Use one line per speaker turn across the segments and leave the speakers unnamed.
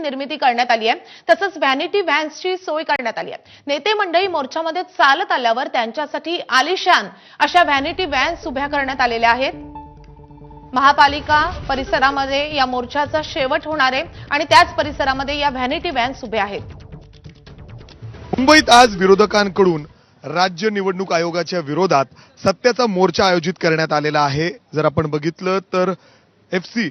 निर्मिती करण्यात आली आहे. तसंच व्हॅनिटी व्हॅन्सची सोय करण्यात आली आहे. नेते मंडळी मोर्चामध्ये चालत आल्यावर त्यांच्यासाठी आलिशान अशा व्हॅनिटी व्हॅन्स उभ्या करण्यात आलेल्या आहेत. महापालिका परिसरामध्ये या मोर्चाचा शेवट होणार आहे आणि त्याच परिसरामध्ये या व्हॅनिटी व्हॅन्स उभ्या आहेत.
मुंबईत आज विरोधकांकडून राज्य निवडणूक आयोगाच्या विरोधात सत्याचा मोर्चा आयोजित करण्यात आलेला आहे. जर आपण बघितलं तर FC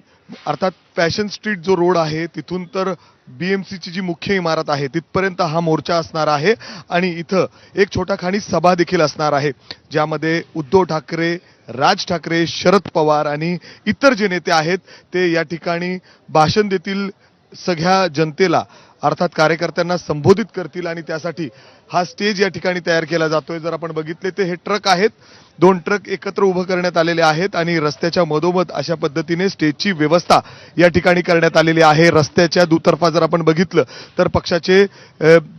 अर्थात फॅशन स्ट्रीट जो रोड आहे तिथून तर BMCची जी मुख्य इमारत आहे तिथपर्यंत हा मोर्चा असणार आहे आणि इथं एक छोटाखानी सभा देखील असणार आहे, ज्यामध्ये उद्धव ठाकरे, राज ठाकरे, शरद पवार आणि इतर जे नेते आहेत ते या ठिकाणी भाषण देतील, सगळ्या जनतेला अर्थात कार्यकर्त्यांना संबोधित करतील आणि त्यासाठी हा स्टेज या ठिकाणी तयार केला जातोय. जर आपण बघितले तर हे ट्रक आहेत, 2 ट्रक एकत्र उभं करण्यात आलेले आहेत आणि रस्त्याच्या मधोमध अशा पद्धतीने स्टेजची व्यवस्था या ठिकाणी करण्यात आलेली आहे. रस्त्याच्या दुतर्फा जर आपण बघितलं तर पक्षाचे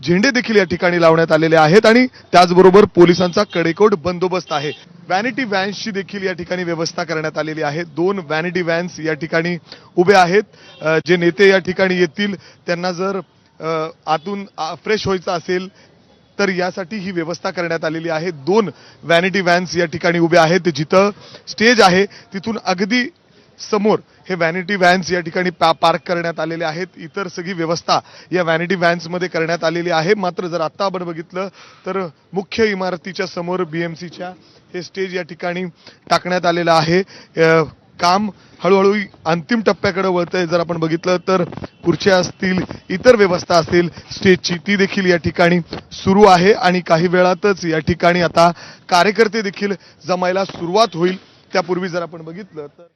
झेंडे देखील या ठिकाणी लावण्यात आलेले आहेत आणि त्याचबरोबर पोलिसांचा कडेकोट बंदोबस्त आहे. व्हॅनिटी व्हॅन्सची देखील या ठिकाणी व्यवस्था करण्यात आलेली आहे. 2 व्हॅनिटी व्हॅन्स या ठिकाणी उभे आहेत. जे नेते या ठिकाणी येतील त्यांना जर आतून फ्रेश व्हायचं असेल तर यासाठी ही व्यवस्था करण्यात आलेली आहे. 2 व्हॅनिटी व्हॅन्स या ठिकाणी उभे आहेत. जिथं स्टेज आहे तिथून अगदी समोर हे व्हॅनिटी व्हॅन्स या ठिकाणी पार्क करण्यात आलेले आहेत. इतर सगळी व्यवस्था या व्हॅनिटी व्हॅन्स मध्ये करण्यात आलेली आहे. मात्र जर आता आपण बघितलं तर मुख्य इमारतीच्या समोर BMCच्या हे स्टेज या ठिकाणी टाकण्यात आलेलं आहे. काम हळूहळू अंतिम टप्प्याकडे वळतंय. जर आपण बघितलं तर खुर्च्या असतील, इतर व्यवस्था असेल स्टेजची, ती देखील या ठिकाणी सुरू आहे आणि काही वेळातच या ठिकाणी आता कार्यकर्ते देखील जमायला सुरुवात होईल. त्यापूर्वी जर आपण बघितलं तर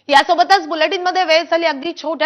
यासोबतच बुलेटिनमध्ये वेळ झाली अगदी छोट्या